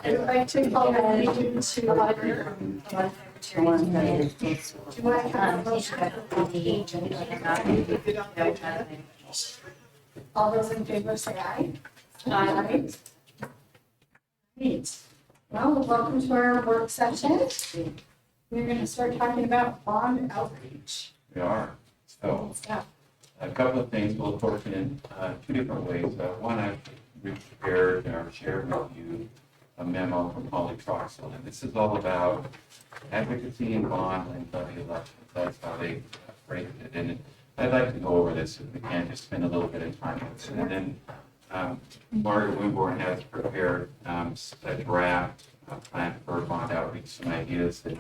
I would like to call the meeting to order. Do I have a motion? All those in favor say aye. Aye. Great. Well, welcome to our work session. We're going to start talking about bond outreach. We are. So a couple of things we'll approach it in two different ways. One, I've prepared or shared with you a memo from Holly Troxel, and this is all about advocacy and bond and levy elections. That's how they phrased it. And I'd like to go over this if we can, just spend a little bit of time with it. And then Margaret Winborn has prepared a draft plan for bond outreach, some ideas that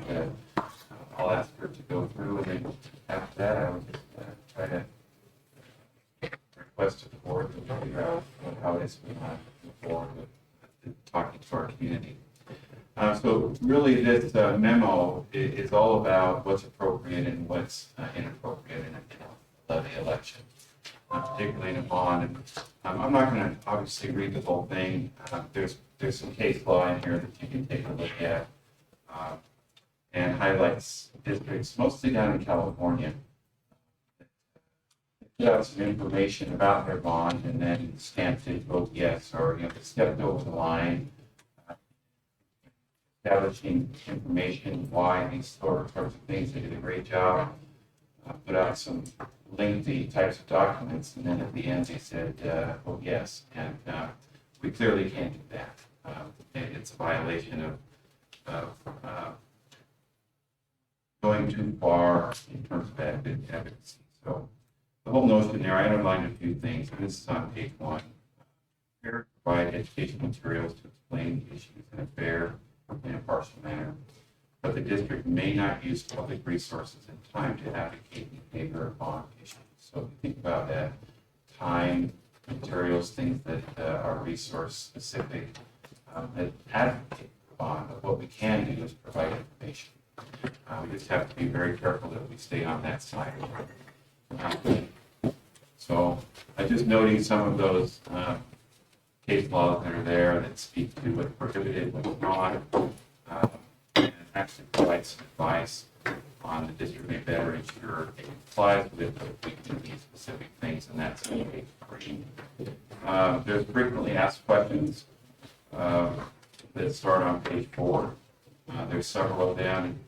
I'll ask her to go through, and then after that, I would just try to request to the board to figure out how it is we want to move forward with talking to our community. So really, this memo is all about what's appropriate and what's inappropriate in a levy election, particularly in a bond. And I'm not going to obviously read the whole thing. There's some case law in here that you can take a look at, and highlights districts, mostly down in California, put out some information about their bond and then stamped it, vote yes, or stepped over the line, establishing information why these sorts of things. They did a great job. Put out some lengthy types of documents, and then at the end they said, vote yes, and we clearly can't do that. It's a violation of going too far in terms of advocacy. So the whole notion there, I underlined a few things, and this is on page 1. Provide educational materials to explain the issues in a fair and impartial manner, but the district may not use public resources and time to advocate in favor of bond issues. So if you think about that, time, materials, things that are resource specific, that advocate for bond, but what we can do is provide information. We just have to be very careful that we stay on that side. So I'm just noting some of those case laws that are there that speak to what's prohibited, what's not, and actually provide some advice on the district may better ensure it complies with it, but if we can do these specific things, and that's on page 3. There's frequently asked questions that start on page 4. There's several of them.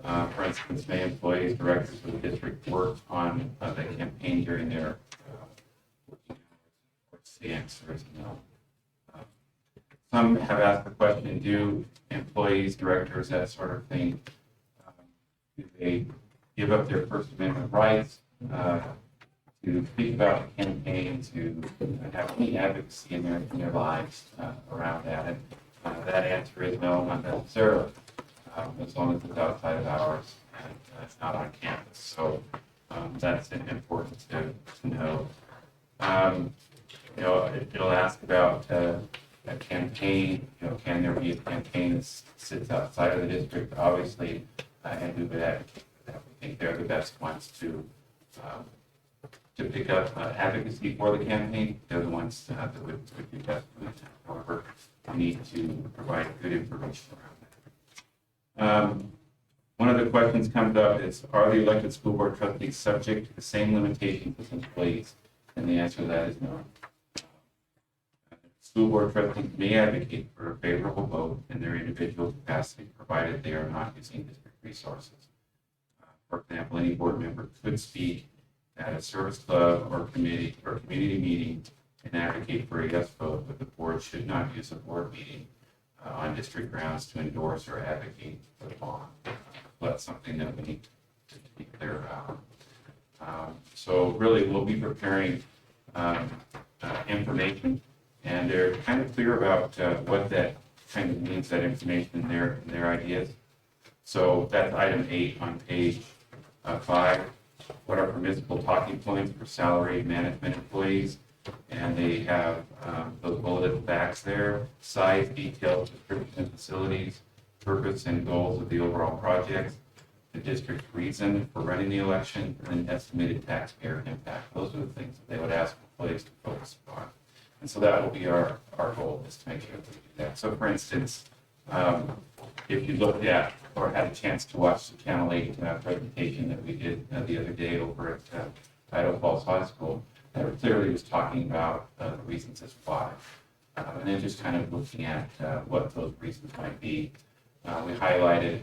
For instance, may employees, directors of the district work on the campaign during their what's the answer is no. Some have asked the question, do employees, directors, that sort of thing, do they give up their First Amendment rights to speak about the campaign, to have any advocacy in their lives around that? And that answer is no, not necessarily. As long as it's outside of hours and it's not on campus. So that's important to know. It'll ask about a campaign. Can there be a campaign that sits outside of the district? Obviously, and we would advocate for that. We think they're the best ones to pick up advocacy for the campaign. They're the ones that would do best. However, we need to provide good information around that. One of the questions comes up is, are the elected school board trustees subject to the same limitations as employees? And the answer to that is no. School board trustees may advocate for a favorable vote in their individual capacity, provided they are not using district resources. For example, any board member could speak at a service club or committee or community meeting and advocate for a yes vote, but the board should not use a board meeting on district grounds to endorse or advocate for the bond. That's something that we need to be clear about. So really, we'll be preparing information, and they're kind of clear about what that kind of means, that information in their ideas. So that's item 8 on page 5. What are permissible talking points for salaried management employees? And they have those bulleted facts there: size, details, description of facilities, purpose and goals of the overall project, the district's reason for running the election, and estimated taxpayer impact. Those are the things that they would ask employees to focus on. And so that will be our goal, is to make sure that we do that. So for instance, If you looked at or had a chance to watch the Channel 8 presentation that we did the other day over at Idaho Falls High School, that clearly was talking about the reasons as why. And then just kind of looking at what those reasons might be. We highlighted,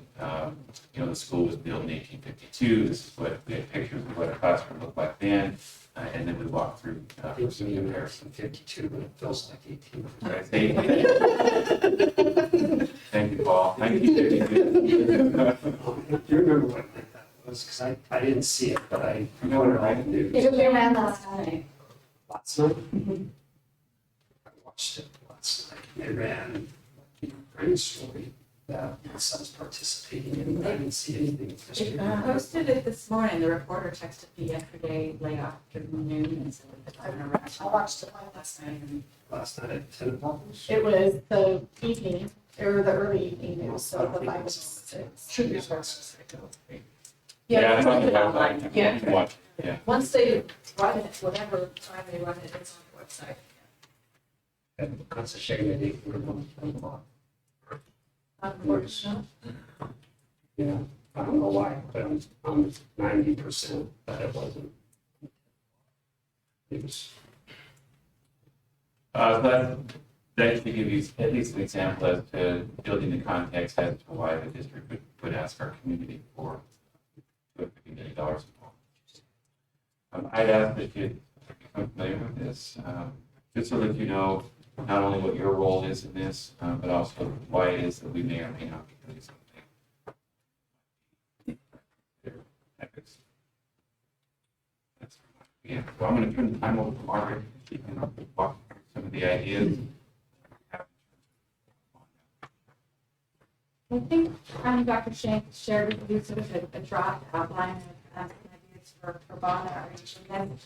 the school was built in 1852. This is what we had pictures of what a classroom looked like then. And then we walked through It's some in comparison. 52, but it feels like 18. Right, thank you, Paul. 1952. Do you remember what that was? Because I didn't see it, but I remember all the news. It ran last night. Last night? I watched it last night. They ran the Ukraine story that my son's participating in, but I didn't see anything officially. I posted it this morning. The reporter texted me yesterday late afternoon and said that I they're around watched it last night. Last night at 10 o'clock? It was the evening, or the early evening news, so the 5 to 6. Should be as Yeah, it's on the it's online. website. Yeah. You can watch it, yeah. Once they run it, whatever time they run it, it's on the website. And that's a shame they didn't put it on 10 o'clock. Unfortunately. Yeah, I don't know why, but I'm 90% that it wasn't. It was, That should give you at least an example as to building the context as to why the district would ask our community for $250 million. I'd ask that you become familiar with this, just so that you know not only what your role is in this, but also why it is that we may or may not be doing something. Ethics. Yeah, so I'm going to turn the time over to Margaret. She can walk through some of the ideas. I think Dr. Shank shared with you sort of a draft outline of ideas for bond outreach. And then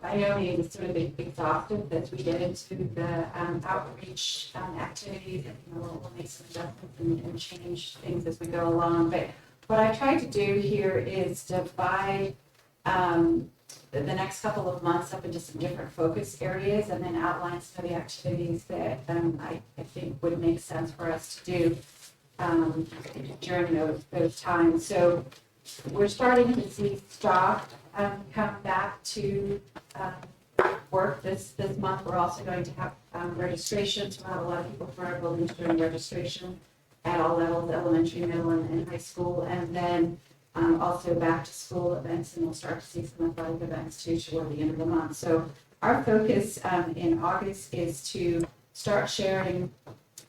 by no means sort of exhaustive as we get into the outreach activities. We'll make some adjustments and change things as we go along. But what I tried to do here is divide the next couple of months up into some different focus areas and then outline some of the activities that I think would make sense for us to do during those times. So we're starting to see stock come back to work this month. We're also going to have registrations. We'll have a lot of people from our buildings doing registration at all levels, elementary, middle, and high school. And then also back to school events, and we'll start to see some athletic events too toward the end of the month. So our focus in August is to start sharing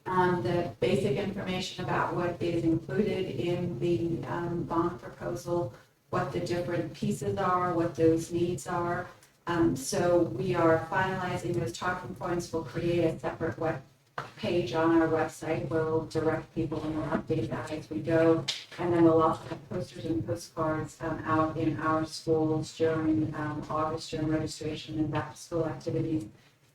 the basic information about what is included in the bond proposal, what the different pieces are, what those needs are. So we are finalizing those talking points. We'll create a separate web page on our website where we'll direct people and we'll update that as we go. And then we'll also have posters and postcards out in our schools during August, during registration and back to school activities.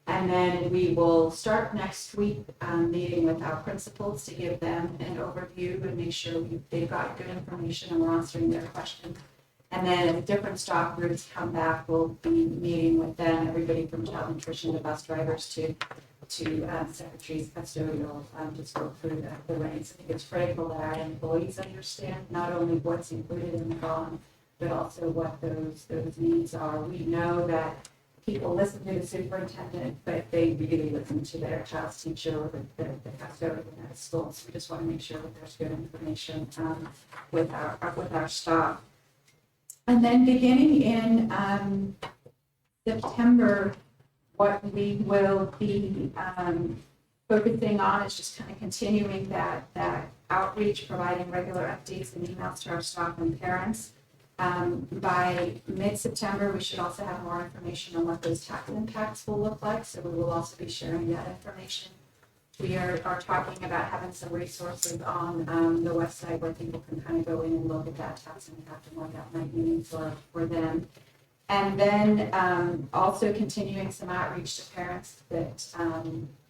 And then we will start next week meeting with our principals to give them an overview and make sure they've got good information and we're answering their questions. And then as different stock groups come back, we'll be meeting with them, everybody from child nutrition to bus drivers to secretaries, custodial, just go through the ranks. I think it's critical that our employees understand not only what's included in the bond, but also what those needs are. We know that people listen to the superintendent, but they really listen to their child's teacher or the custodian at school. So we just want to make sure that there's good information with our staff. And then beginning in September, what we will be focusing on is just kind of continuing that outreach, providing regular updates and emails to our staff and parents. By mid-September, we should also have more information on what those tax impacts will look like, so we will also be sharing that information. We are talking about having some resources on the website where people can kind of go in and look at that tax impact and what that might mean for them. And then also continuing some outreach to parents that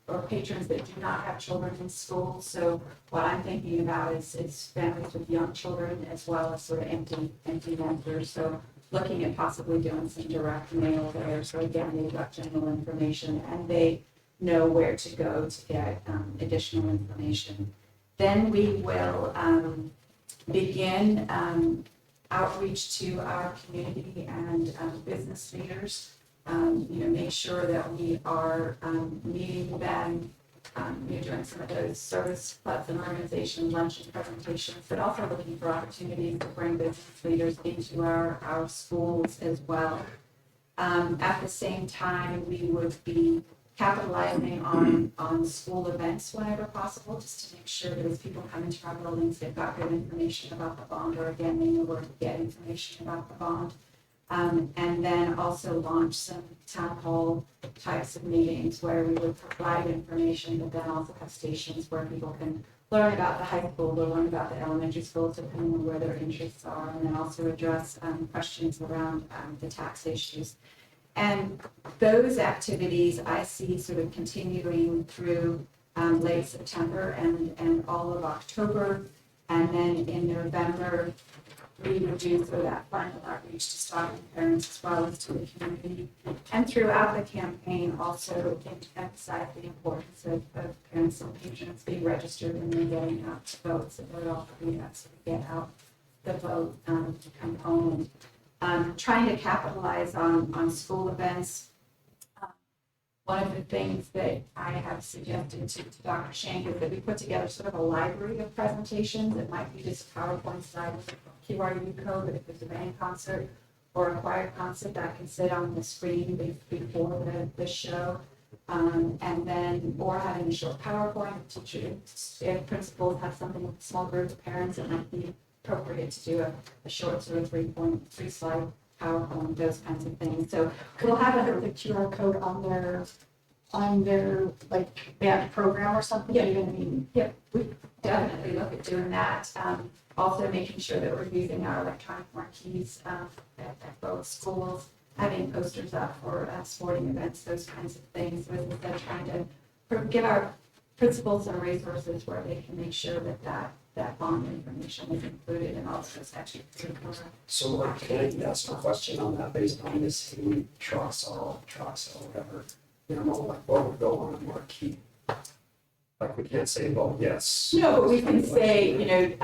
or patrons that do not have children in school. So what I'm thinking about is families with young children as well as sort of empty nesters. So looking at possibly doing some direct mail there. So again, they've got general information and they know where to go to get additional information. Then we will begin outreach to our community and business leaders. Make sure that we are meeting them, doing some of those service clubs and organizations, luncheon presentations, but also looking for opportunities to bring business leaders into our schools as well. At the same time, we would be capitalizing on school events whenever possible, just to make sure that as people come into our buildings, they've got good information about the bond, or again, they know where to get information about the bond. And then also launch some town hall types of meetings where we would provide information, but then also have stations where people can learn about the high school or learn about the elementary schools, depending on where their interests are, and then also address questions around the tax issues. And those activities I see sort of continuing through late September and all of October. And then in November, we would do sort of that final outreach to Stockton parents as well as to the community. And throughout the campaign, also emphasize the importance of parents and patrons being registered and then getting out to vote. So that all three that sort of get out the vote component. Trying to capitalize on school events. One of the things that I have suggested to Dr. Shank is that we put together sort of a library of presentations. It might be just a PowerPoint slide with a QRU code, but if it's a band concert or a choir concert, that can sit on the screen before the show. And then, or having a short PowerPoint, teachers, if principals have something with a small group of parents, it might be appropriate to do a short sort of 3 slide PowerPoint, those kinds of things. So We'll have the QR code on their like band program or something. Yeah. Even, I mean, we definitely look at doing that. Also making sure that we're using our electronic marquees at both schools, having posters up for sporting events, those kinds of things. So as I said, trying to give our principals some resources where they can make sure that bond information is included in all of those extracurricular. So like, can I ask a question on that based on this trucks or whatever? Like what would go on a marquee? Like we can't say, well, yes. No, but we can say,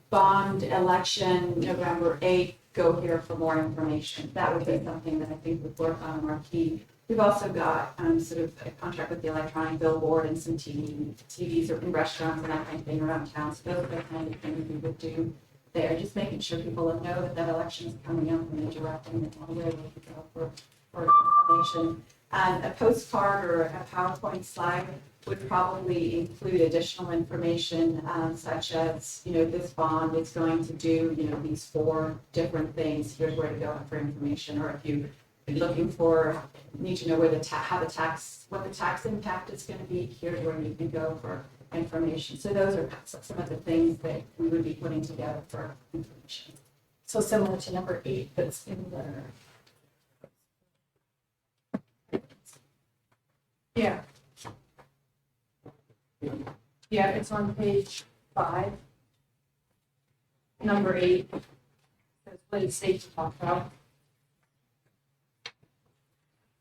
bond election, November 8th, go here for more information. That would be something that I think would work on a marquee. We've also got sort of a contract with the electronic billboard and some TVs or in restaurants and that kind of thing around town. So those are the kind of things we would do there, just making sure people know that election is coming up and they're directing them on where they can go for information. A postcard or a PowerPoint slide would probably include additional information such as, this bond is going to do, these 4 different things. Here's where to go for information. Or if you're looking for, need to know where what the tax impact is going to be, here's where you can go for information. So those are some of the things that we would be putting together for information. so similar to number 8 that's in there. Yeah. Yeah, it's on page 5. Number 8. That's what it's safe to talk about.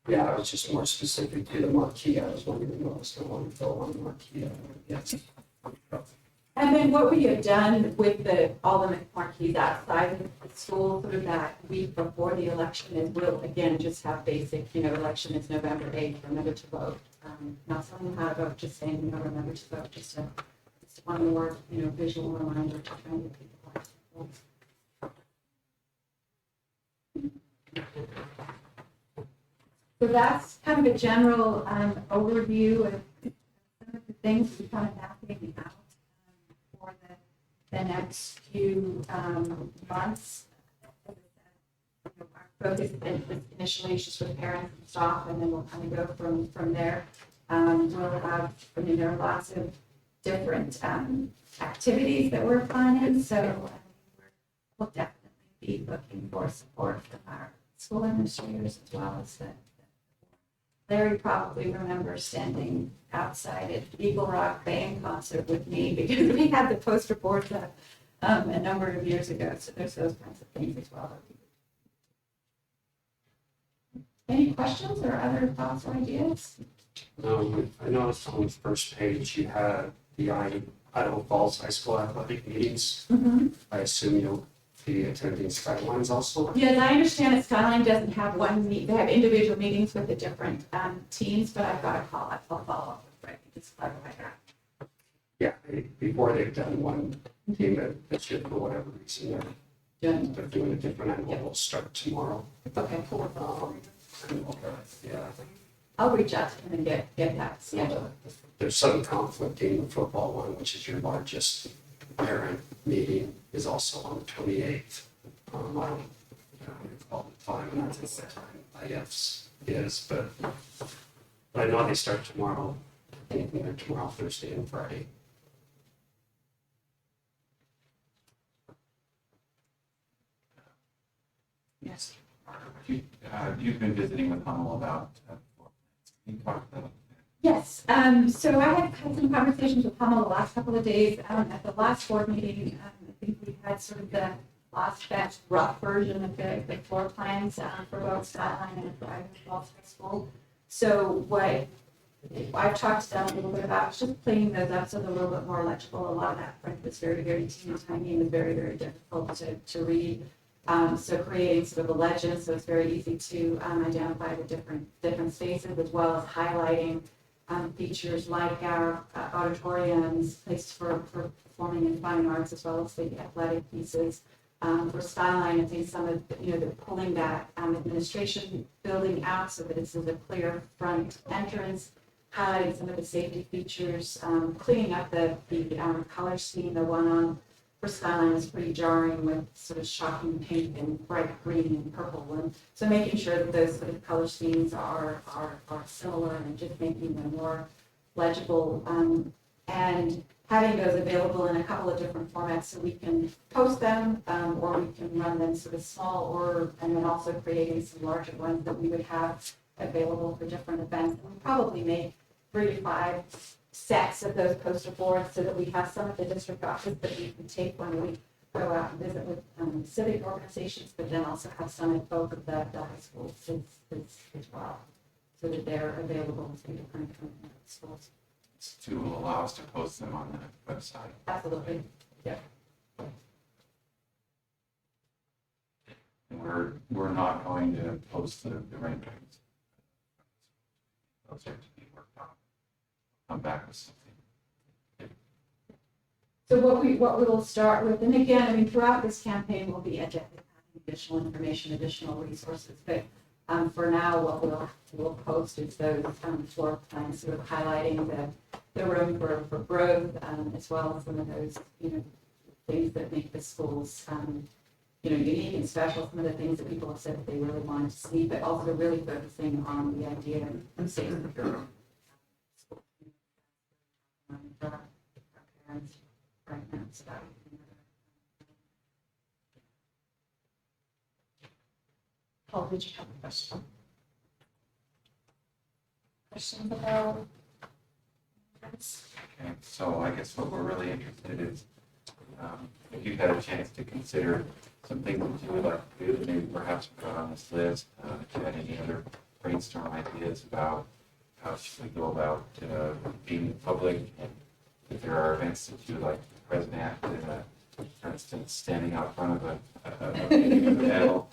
Yeah, I was just more specific to the marquee. I was wondering what was going to go on the marquee. Yes. And then what we have done with all the marquees outside of the school, sort of that week before the election, is we'll again just have basic, election is November 8th, remember to vote. Not telling them how to vote, just saying, remember to vote, just one more, visual reminder to try and get people out to vote. So that's kind of a general overview of some of the things we kind of mapping out for the next few months. Our focus initially is just with parents and staff, and then we'll kind of go from there. We'll have, there are lots of different activities that we're planning, so we'll definitely be looking for support from our school administrators as well as Larry probably remembers standing outside at Eagle Rock Band concert with me because we had the poster boards up a number of years ago. So there's those kinds of things as well. Any questions or other thoughts or ideas? I noticed on the first page you had the Idaho Falls High School athletic meetings. I assume you'll be attending Skylines also? Yes, I understand that Skyline doesn't have one meet, they have individual meetings with the different teams, but I've got a call, I'll follow up with Frank, just clarify that. Yeah, before they've done one team that should, for whatever reason, they're doing a different angle. We'll start tomorrow. Okay, cool. Yeah. I'll reach out to him and get that scheduled. There's some conflicting, the football one, which is your largest parent meeting, is also on the 28th. I don't recall the time, and I think what time IF's is, but I know they start tomorrow. I think they're tomorrow, Thursday and Friday. Yes. You've been visiting with Hummel about, can you talk about that? Yes, so I have had some conversations with Hummel the last couple of days. At the last board meeting, I think we had sort of the last batch rough version of the floor plans for both Skyline and Idaho Falls High School. So what I've talked to them a little bit about is just cleaning those up so they're a little bit more legible. A lot of that print was very, very teeny tiny and very, very difficult to read. So creating sort of a legend, so it's very easy to identify the different spaces, as well as highlighting features like our auditoriums, places for performing and fine arts, as well as the athletic pieces. For Skyline, I think some of, they're pulling that administration building out so that it's a clear front entrance, highlighting some of the safety features, cleaning up the color scheme. The one on for Skyline is pretty jarring with sort of shocking pink and bright green and purple. And so making sure that those sort of color schemes are similar and just making them more legible, and having those available in a couple of different formats so we can post them, or we can run them sort of small, and then also creating some larger ones that we would have available for different events. And we probably make 3 to 5 sets of those poster boards so that we have some of the district office that we can take when we go out and visit with civic organizations, but then also have some at both of the high schools as well, so that they're available to different schools. To allow us to post them on the website. Absolutely. Yeah. And we're not going to post the renderings. Those are to be worked on. Come back with something. So what we'll start with, and again, I mean, throughout this campaign, we'll be adding additional information, additional resources, but for now, what we'll post is those floor plans, sort of highlighting the room for growth, as well as some of those, things that make the schools, unique and special, some of the things that people have said that they really wanted to see, but also really focusing on the idea of safety for our parents right now. So that would be another. Paul, did you have a question? Questions about this? Okay, so I guess what we're really interested in is, if you've had a chance to consider some things that you would like to do, maybe perhaps put on this list, if you had any other brainstorm ideas about how should we go about being public, and if there are events that you would like to be present at, for instance, standing out front of a panel.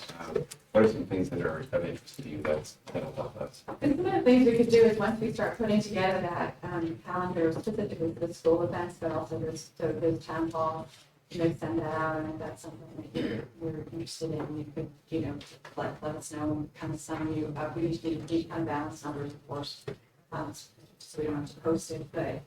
What are some things that are of interest to you that'll help us? And some of the things we could do is once we start putting together that calendar specifically for the school events, but also those town hall, send that out, and if that's something that you're interested in, you could, let us know and kind of sum you up. We usually do unbalanced numbers, of course, so we don't have to post it, but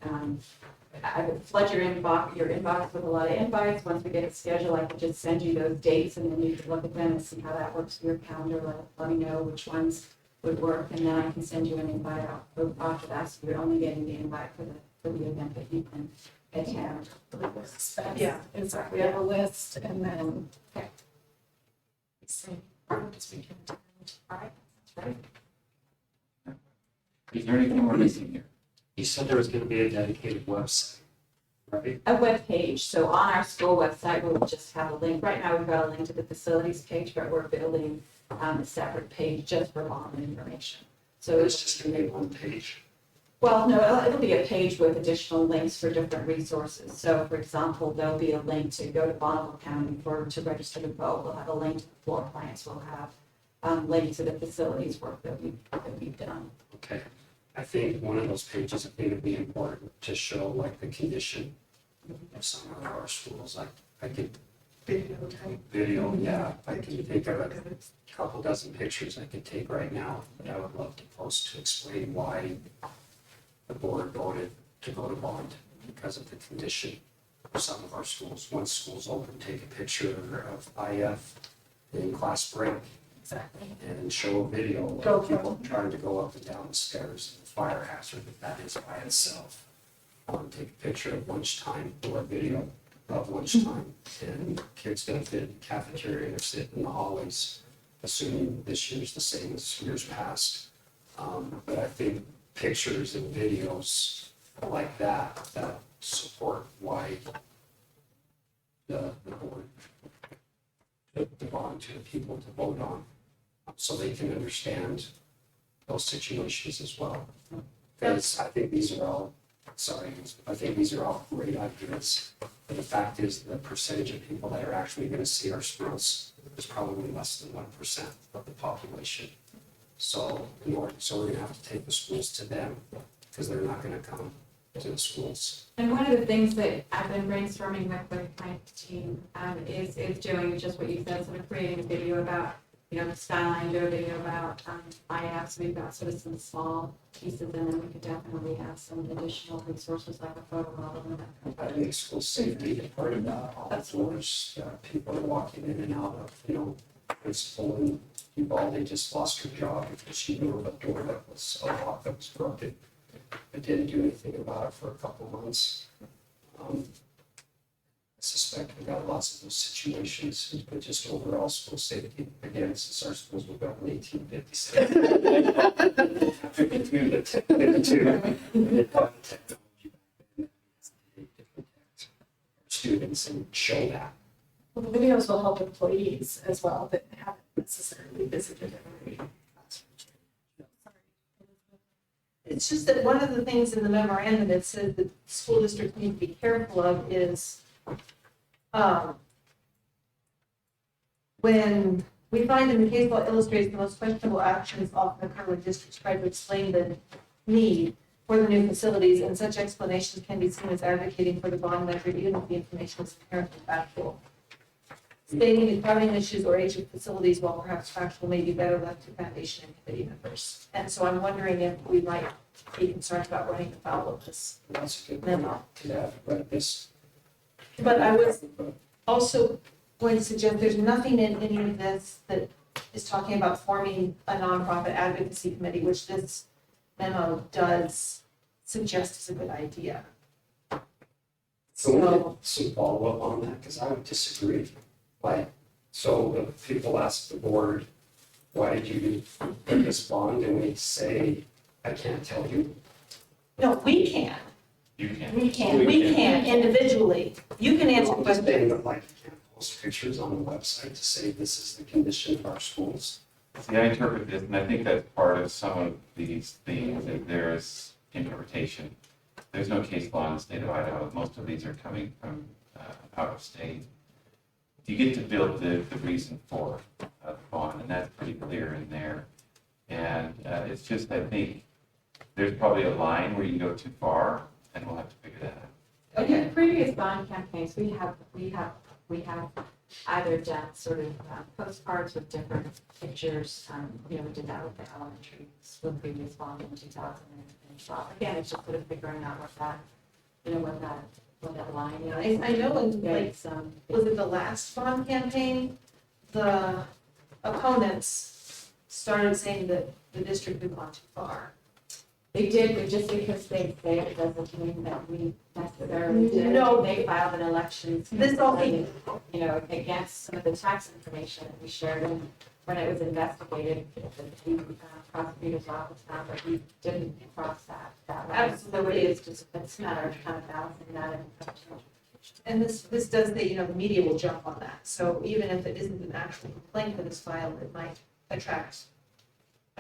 I would flood your inbox with a lot of invites. Once we get it scheduled, I can just send you those dates, and then you can look at them and see how that works for your calendar. Let me know which ones would work, and then I can send you an invite out after that. So you're only getting the invite for the event that you can attend. Yeah, exactly. We have a list, and then. Okay. See, this weekend. All right, that's right. Is there anything we're missing here? You said there was going to be a dedicated website, right? A web page. So on our school website, we'll just have a link. Right now, we've got a link to the facilities page, but we're building a separate page just for bond information. So It's just going to be one page. Well, no, it'll be a page with additional links for different resources. So for example, there'll be a link to go to Bonneville County to register to vote. We'll have a link to the floor plans. We'll have links to the facilities work that we've done. Okay, I think one of those pages, I think it'd be important to show like the condition of some of our schools, like I could video, yeah, I can take a couple dozen pictures I could take right now, but I would love to post to explain why the board voted to go to bond because of the condition of some of our schools. Once school's open, take a picture of IF in class break. Exactly. And show a video of people trying to go up and down the stairs, the fire hazard that is by itself. Take a picture of lunchtime or a video of lunchtime, and kids gonna fit in the cafeteria or sit in the hallways, assuming this year's the same as years past. But I think pictures and videos like that support why the board took the bond to the people to vote on, so they can understand those situations as well. Because I think these are all, I think these are all great ideas. But the fact is, the percentage of people that are actually gonna see our schools is probably less than 1% of the population. So we're gonna have to take the schools to them, because they're not gonna come to the schools. And one of the things that I've been brainstorming with my team is doing just what you said, sort of creating a video about, the Skyline, do a video about IF. So we've got sort of some small pieces, and then we could definitely have some additional resources like a photo model and that kind of I think school safety is part of that. All the floors, people are walking in and out of, principal and Uvalde just lost her job because she knew of a door that was a lock that was broken. I didn't do anything about it for a couple months. I suspect we got lots of those situations, but just overall school safety, again, since our schools were built in 1857. 52. Students and show that. Well, the videos will help employees as well that haven't necessarily visited every classroom. It's just that one of the things in the memorandum that said the school districts need to be careful of is when we find in the case law illustrates the most questionable actions often occur when districts try to explain the need for the new facilities, and such explanations can be seen as advocating for the bond measure even if the information is apparently factual. Stating the crowding issues or age of facilities, while perhaps factual, may be better left to foundation and committee members. And so I'm wondering if we might be concerned about running afoul of this That's a good memo. point, to have read this. But I was also going to suggest there's nothing in any of this that is talking about forming a nonprofit advocacy committee, which this memo does suggest is a good idea. So we So, get some follow-up on that, because I would disagree. So if people ask the board, why did you put this bond, and we say, I can't tell you. no, we can. You can. We can individually. You can answer I'm just saying questions. that, you can't post pictures on the website to say this is the condition of our schools. See, I interpret this, and I think that's part of some of these things, that there is interpretation. There's no case law in the state of Idaho. Most of these are coming from out of state. You get to build the reason for the bond, and that's pretty clear in there. And it's just, I think, there's probably a line where you go too far, and we'll have to figure that out. In previous bond campaigns, we have either done sort of postcards with different pictures. We did that with the elementary school previous bond in 2012. Again, it's just sort of figuring out what that line is. I know in like, It's, was it the last bond campaign? The opponents started saying that the district had gone too far. They did, but just because they say it doesn't mean that we necessarily did. No. They filed an election. This all campaign, against some of the tax information that we shared, and when it was investigated, the prosecutor's office found that we didn't cross that line. So it is just, it's a matter of kind of balancing that and. And this does say, the media will jump on that. So even if it isn't an actual complaint that is filed, it might attract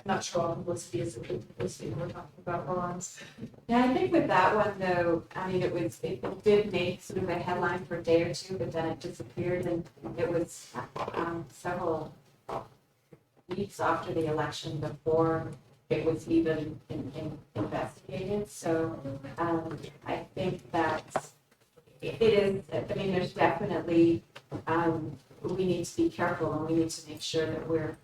not sure all publicity is a good publicity when we're talking about bonds. Yeah, I think with that one though, I mean, it did make sort of a headline for a day or two, but then it disappeared and it was several weeks after the election before it was even investigated. So I think that it is, I mean, there's definitely, we need to be careful and we need to make sure that we're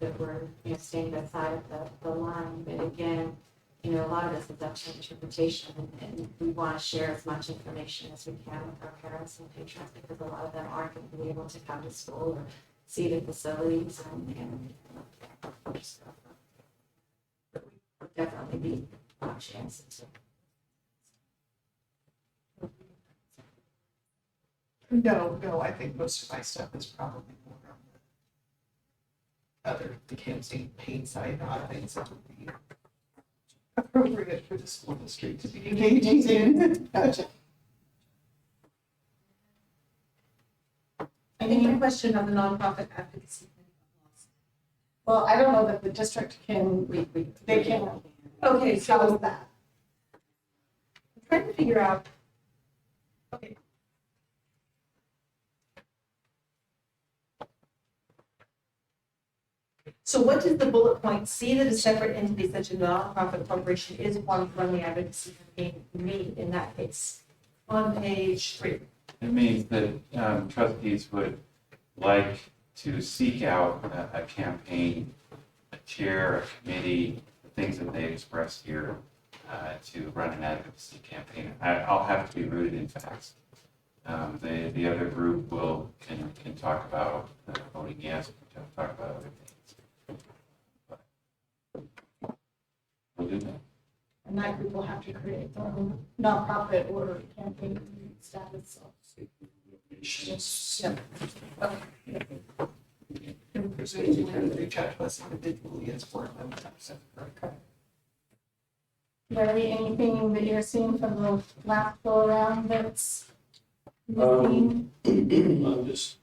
staying outside of the line. But again, a lot of this is up to interpretation and we want to share as much information as we can with our parents and patrons because a lot of them aren't going to be able to come to school or see the facilities and stuff. But we would definitely be chances. No, I think most of my stuff is probably more on the campaign side, not things that would be appropriate for the school district to be engaging in. Gotcha. I think the question of the nonprofit advocacy. Well, I don't know that the district can, they can Okay, tell so us that. I'm trying to figure out, okay. So what does the bullet point see that a separate entity such as a nonprofit corporation is one to run the advocacy campaign mean in that case? On page 3. It means that trustees would like to seek out a campaign, a chair, a committee, the things that they express here to run an advocacy campaign. I'll have to be rooted in facts. The other group can talk about voting yes, we can talk about other things. But we'll do that. And that group will have to create their own nonprofit or campaign status. Donations. So you can reach out to us individually as board members. Okay. Larry, anything that you're seeing from the last go around that's missing? I'm just,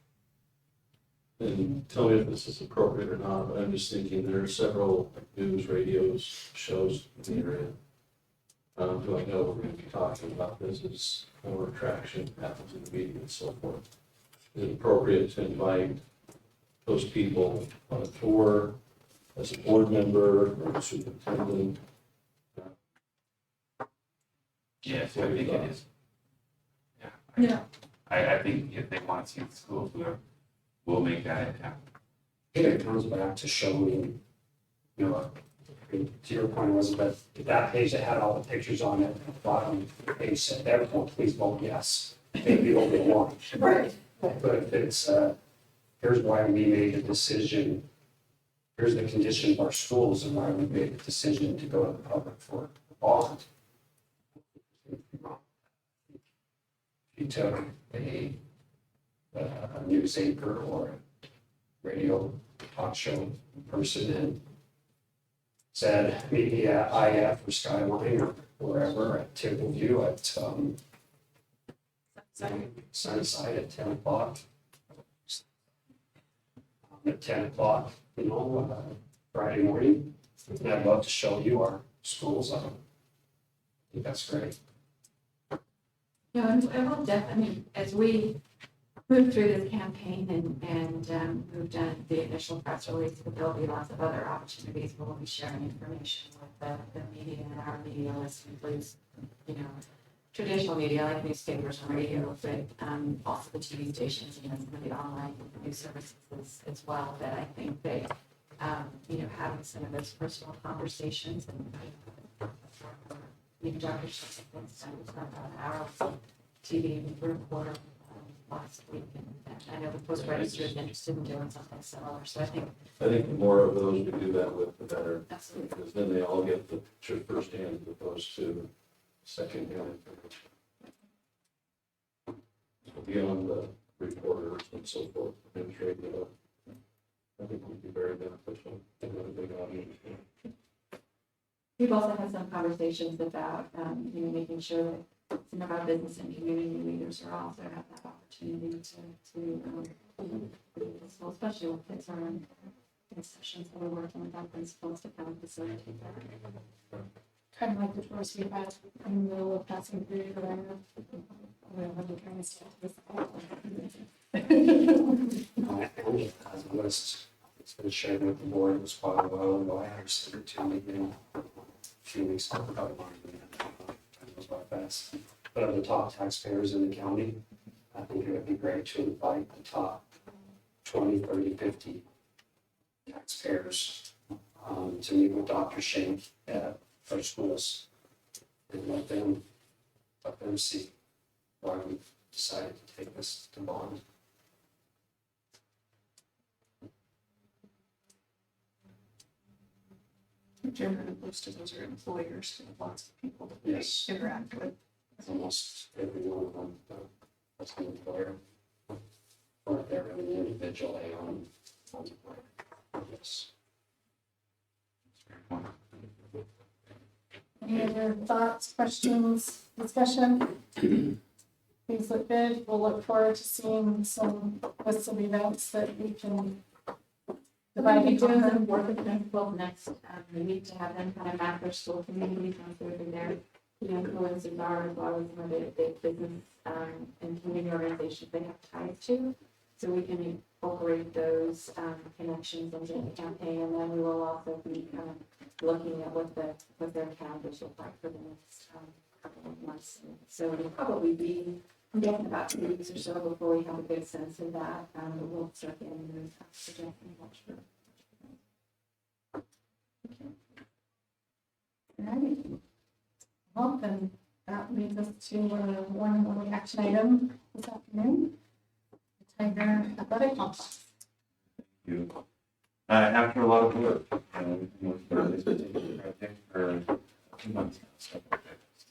and tell me if this is appropriate or not, but I'm just thinking there are several news, radios, shows in the area. Do I know we're going to be talking about this as more traction happens in the media and so forth? Is it appropriate to invite those people on a tour as a board member or a superintendent? Yes, I think it is. Yeah. I think if they want to see the schools, we'll make that happen. I think it comes back to showing, to your point was that page that had all the pictures on it, at the bottom, the page said, everyone, please vote yes. Maybe all they want. Right. But if it's, here's why we made the decision, here's the condition of our schools and why we made the decision to go to the public for a bond. If you took a news anchor or a radio talk show person and said, maybe at IF or Skyline or wherever, at Table View, at Sunside at 10 o'clock. At 10 o'clock, Friday morning, and I'd love to show you our schools. I think that's great. And we'll definitely, as we move through this campaign and we've done the initial press release, there'll be lots of other opportunities where we'll be sharing information with the media, and our media list includes, traditional media like newspapers and radio, but also the TV stations and some of the online news services as well. That I think that having some of those personal conversations and Dr. Shipman's our TV reporter last week, and I know the Post Register is interested in doing something similar. So I think the more of those we do that with, the better. absolutely. Because then they all get the picture firsthand as opposed to secondhand. So beyond the reporters and so forth, and trade it up, I think would be very beneficial to have a big audience. We've also had some conversations about, making sure that some of our business and community leaders are also have that opportunity to especially when kids are in sessions that we're working with our principals to kind of facilitate that. Kind of like the tours we had in the middle of passing through the area. I'm trying to stay to this. Angela has a list. It's been shared with the board. It was quite a while ago. I had her send it to me in a few weeks ago. Probably longer than that. Time goes by fast. But of the top taxpayers in the county, I think it would be great to invite the top 20, 30, 50 taxpayers to meet with Dr. Shank at our schools and let them see why we decided to take this to bond. Generally, most of those are employers, and lots of people that Yes. they interact with. Almost every one of them, that's an employer. Or if they're an individual, on yes. Any other thoughts, questions, discussion? Things look good. We'll look forward to seeing some lists of events that we can So what divide we into do is them. work with the principals next week to have them kind of map their school communities once they're in there. You know, influencers are as well as some of the big business and community organizations they have ties to. So we can incorporate those connections into the campaign, and then we will also be kind of looking at what their calendars look like for the next couple of months. So it'll probably be, I'm guessing about 2 weeks or so before we have a good sense of that. But we'll start getting those suggestions much for. All right. Well, then that leads us to one only action item this afternoon. The Tiger Athletic Complex. You. After a lot of work, we've been working on this particular project for a few months now, several projects.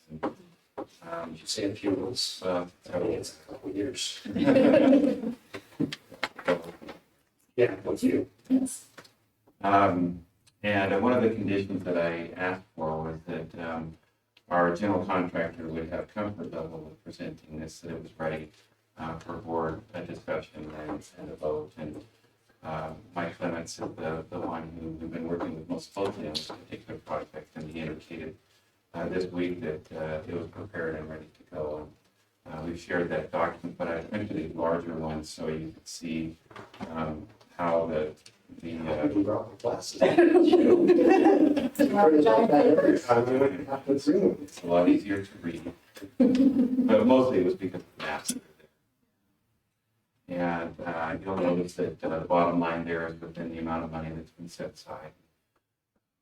Did you say a few months? I think it's a couple of years. Yeah, with you. Yes. And one of the conditions that I asked for was that our general contractor would have comfort level with presenting this, that it was ready for board discussion and a vote. And Mike Clements is the one who we've been working with most closely on this particular project, and he indicated this week that it was prepared and ready to go. And we've shared that document, but I printed these larger ones so you could see how You brought the glasses. it's a lot easier to read. But mostly it was because of the maps. And you'll notice that the bottom line there is within the amount of money that's been set aside.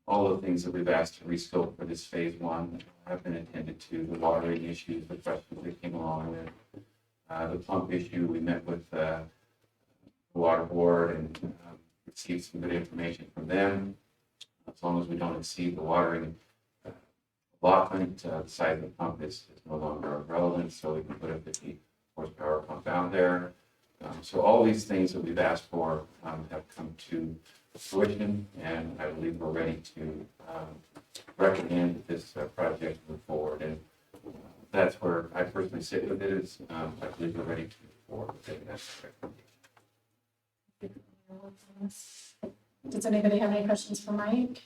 All the things that we've asked to rescope for this phase one have been attended to. The watering issues, the questions that came along with the pump issue. We met with the water board and received some good information from them. As long as we don't exceed the watering allotment, the size of the pump is no longer relevant, so we can put a 50 horsepower pump out there. So all these things that we've asked for have come to fruition, and I believe we're ready to recommend that this project move forward. And that's where I personally sit with it, is I believe we're ready to move forward with it. That's the recommendation. Does anybody have any questions for Mike?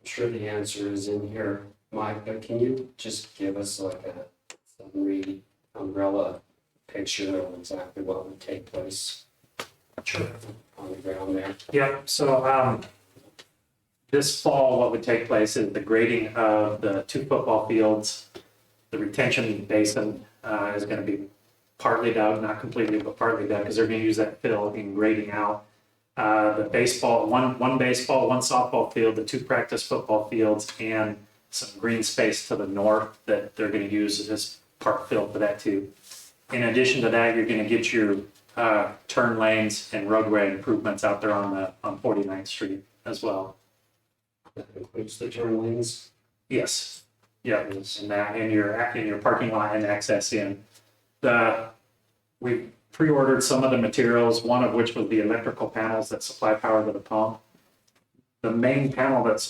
I'm sure the answer is in here, Mike, but can you just give us like a summary umbrella picture of exactly what would take place? Sure. On the ground there. Yep, so this fall, what would take place is the grading of the 2 football fields. The retention basin is going to be partly dug, not completely, but partly dug, because they're going to use that fill in grading out. The baseball, one baseball, 1 softball field, the 2 practice football fields, and some green space to the north that they're going to use as part fill for that too. In addition to that, you're going to get your turn lanes and roadway improvements out there on 49th Street as well. That includes the turn lanes. Yes, yeah, and that in your parking lot and access in. We pre-ordered some of the materials, one of which was the electrical panels that supply power to the pump. The main panel that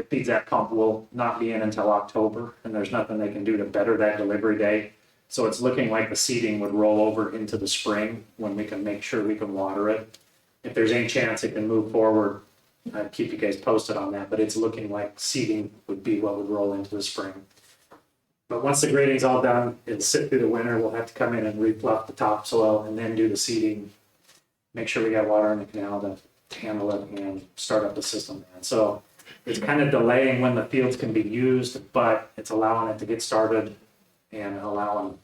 feeds that pump will not be in until October, and there's nothing they can do to better that delivery date. So it's looking like the seeding would roll over into the spring when we can make sure we can water it. if there's any chance it can move forward, I'd keep you guys posted on that, but it's looking like seeding would be what would roll into the spring. But once the grading's all done, it'll sit through the winter, we'll have to come in and refluff the topsoil and then do the seeding. Make sure we got water in the canal to handle it and start up the system. And so it's kind of delaying when the fields can be used, but it's allowing it to get started and allowing,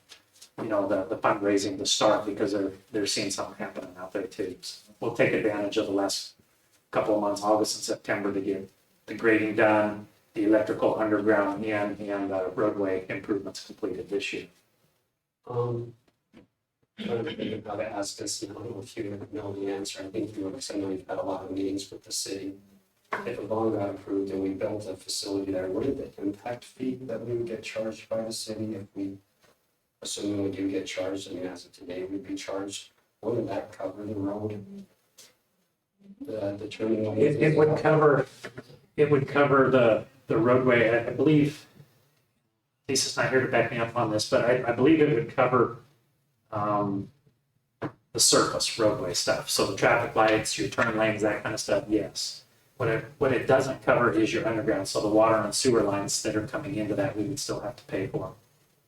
you know, the fundraising to start because they're seeing something happening out there too. So we'll take advantage of the last couple of months, August and September, to get the grading done, the electrical underground in, and the roadway improvements completed this year. Trying to think of how to ask this, and I don't know if you know the answer. I think you, because I know you've had a lot of meetings with the city. If a bond got approved and we built a facility there, what is the impact fee that we would get charged by the city if we, assuming we do get charged, I mean, as of today, we'd be charged, wouldn't that cover the road? The turning lanes? It would cover the roadway, I believe. Lisa's not here to back me up on this, but I believe it would cover the surface roadway stuff. So the traffic lights, your turn lanes, that kind of stuff, yes. What it doesn't cover is your underground, so the water and sewer lines that are coming into that, we would still have to pay for.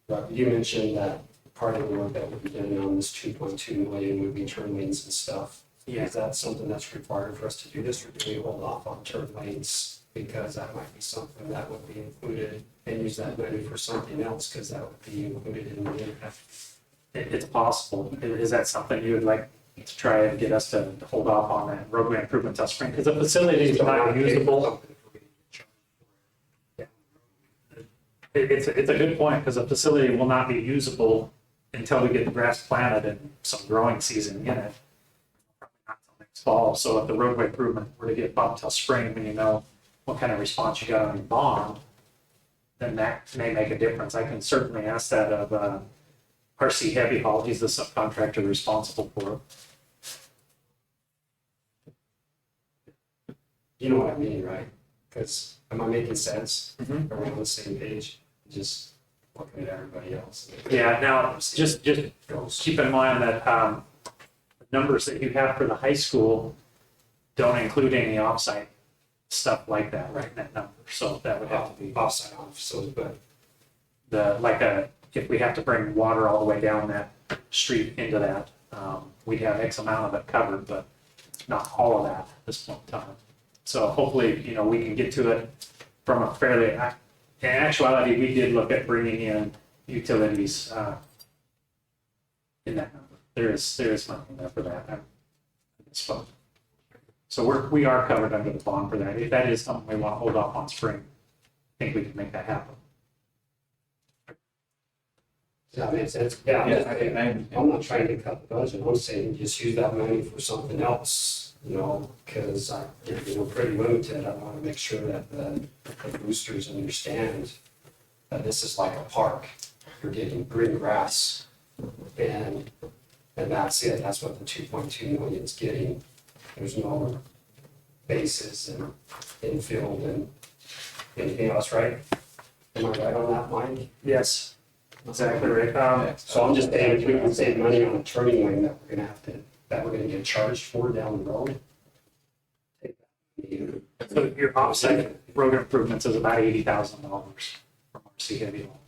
But you mentioned that part of the work that would be done on this 2.2 million would be turn lanes and stuff. Yeah. Is that something that's required for us to do this, or do we hold off on turn lanes? Because that might be something that would be included and use that money for something else, because that would be included in the impact. It's possible. Is that something you would like to try and get us to hold off on that roadway improvement till spring? Because the facility is not usable. It's a good point, because the facility will not be usable until we get the grass planted and some growing season in it. Probably not till next fall. So if the roadway improvement were to get bumped till spring, when you know what kind of response you got on your bond, then that may make a difference. I can certainly ask that of RC Heavy Haul. He's the subcontractor responsible for it. You know what I mean, right? Because am I making sense? Mhm. Are we on the same page? Just looking at everybody else. Yeah, now, just keep in mind that the numbers that you have for the high school don't include any offsite stuff like that, right, in that number. So that would have to be Offsite on facility, but if we have to bring water all the way down that street into that, we'd have X amount of it covered, but not all of that at this point in time. So hopefully, you know, we can get to it from a fairly, in actuality, we did look at bringing in utilities in that number. There is money in there for that. I misspoke. So we are covered under the bond for that. If that is something we want to hold off on spring, I think we can make that happen. does that make sense? Yeah, Yes, I understand. I'm not trying to cut the budget. I'm saying just use that money for something else, you know, because we're pretty limited. I want to make sure that the boosters understand that this is like a park. You're getting green grass, and that's it. That's what the 2.2 million is getting. There's no bases and infield and anything else, right? Am I right on that, Mike? Yes, exactly right. So I'm just saying, if we can save money on a turning lane that we're gonna get charged for down the road. take that. So your offsite road improvements is about $80,000 from RC Heavy Haul.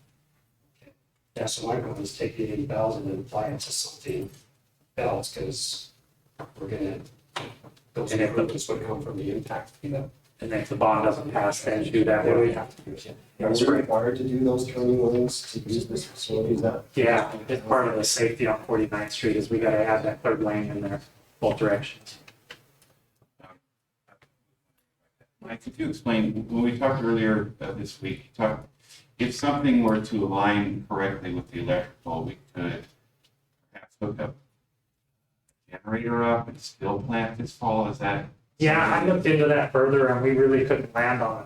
Yeah, so my goal is take the 80,000 and apply it to something else, because we're gonna, those And if the- improvements would come from the impact fee that And if the bond doesn't pass, then you do that then we work. have to do it. Are we required to do those turning lanes to use this facility? Is that? Yeah, it's part of the safety on 49th Street is we gotta add that third lane in there, both directions. Mike, could you explain, when we talked earlier this week, if something were to align correctly with the electrical, we could perhaps hook up a generator up and still plant this fall, is that? Yeah, I looked into that further and we really couldn't land on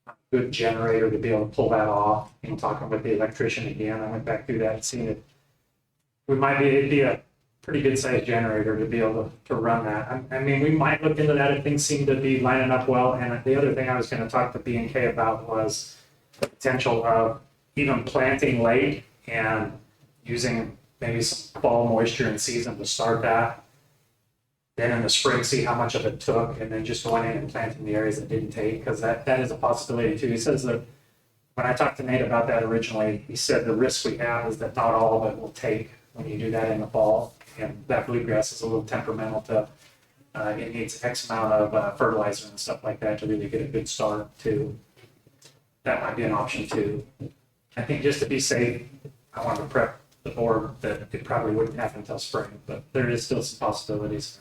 a good generator to be able to pull that off. And talking with the electrician again, I went back through that and seen it. It'd be a pretty good sized generator to be able to run that. I mean, we might look into that if things seem to be lining up well. And the other thing I was gonna talk to B&K about was the potential of even planting late and using maybe some fall moisture in season to start that. then in the spring, see how much of it took, and then just going in and planting the areas that didn't take, because that is a possibility too. He says that, when I talked to Nate about that originally, he said the risk we have is that not all of it will take when you do that in the fall. And that bluegrass is a little temperamental to, it needs X amount of fertilizer and stuff like that to really get a good start too. That might be an option too. I think just to be safe, I want to prep the board that it probably wouldn't happen until spring, but there is still some possibilities.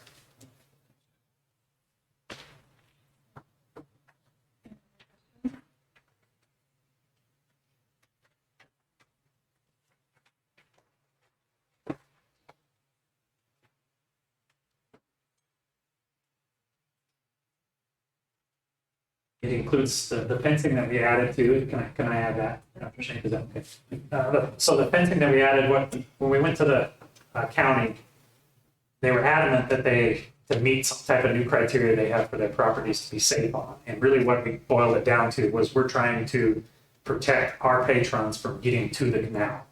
It includes the fencing that we added to it. Can I add that? Dr. Shank, is that okay? So the fencing that we added, when we went to the county, they were adamant that to meet some type of new criteria they have for their properties to be safe on. And really what we boiled it down to was we're trying to protect our patrons from getting to the canal.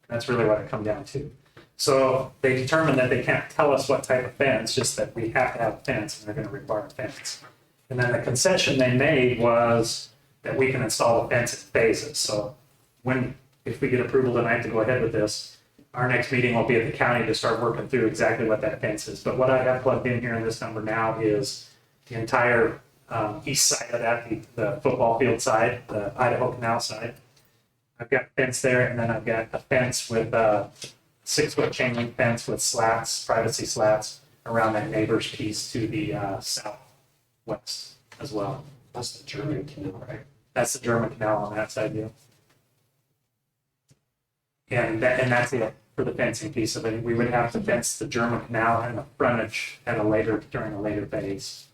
That's really what it come down to. So they determined that they can't tell us what type of fence, just that we have to have a fence and they're going to require a fence. And then the concession they made was that we can install a fence in phases. So if we get approval tonight to go ahead with this, our next meeting will be at the county to start working through exactly what that fence is. But what I have plugged in here in this number now is the entire east side of that, the football field side, the Idaho Canal side. I've got a fence there, and then I've got a fence with a 6-foot chain link fence with slats, privacy slats around that neighbor's piece to the southwest as well. That's the German canal, right? That's the German canal on that side, yeah. And that's it for the fencing piece of it. We would have to fence the German canal and the frontage during a later phase.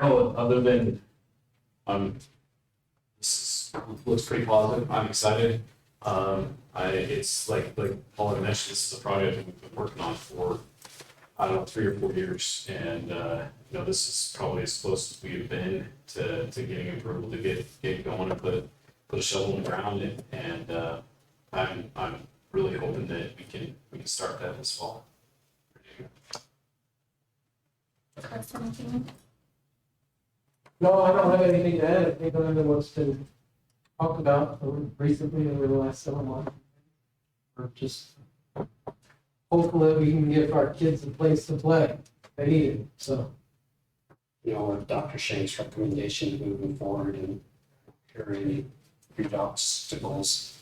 Oh, other than, looks pretty positive. I'm excited. It's like Paul had mentioned, this is a project we've been working on for, I don't know, 3 or 4 years. And, this is probably as close as we've been to getting approval to get going and put a shovel in the ground. And I'm really hoping that we can start that this fall. Chris, anything? No, I don't have anything to add. I think other than what's been talked about recently over the last several months. We're just hopeful that we can give our kids a place to play. They need it, so. With Dr. Shank's recommendation moving forward and hearing any obstacles,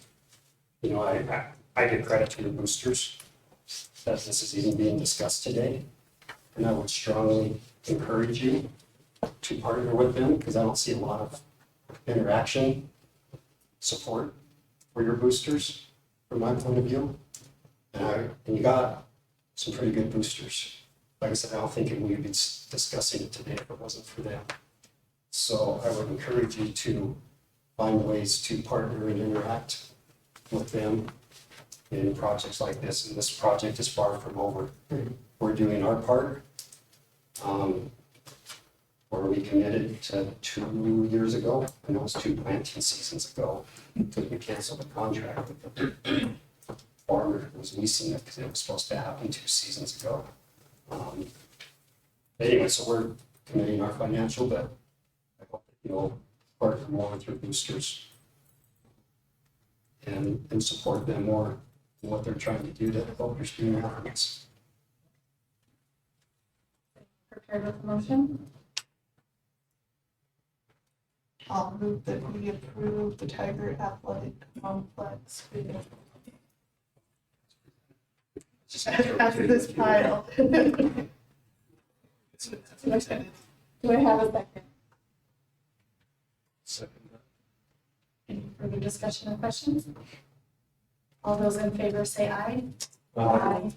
I give credit to the boosters that this is even being discussed today. And I would strongly encourage you to partner with them, because I don't see a lot of interaction, support for your boosters from my point of view. And you got some pretty good boosters. Like I said, I don't think we would be discussing it today if it wasn't for them. So I would encourage you to find ways to partner and interact with them in projects like this. And this project is far from over. We're doing our part. Where we committed to 2 years ago, and it was 2 planting seasons ago, because we canceled the contract with the farmer who was leasing it, because it was supposed to happen 2 seasons ago. Anyway, so we're committing our financial, but I hope that you'll partner more with your boosters and support them more in what they're trying to do to help your student athletes. Prepared with the motion? I'll move that we approve the Tiger Athletic Complex bid. After this pile. Do I have a second? Second. Any further discussion or questions? All those in favor say aye. Aye.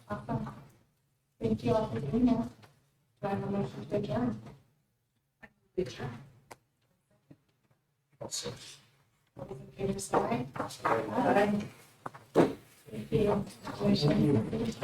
Awesome. Thank you all for being here. Do I have a motion to adjourn? Also. All those in favor say aye. Aye. Thank you. Congratulations.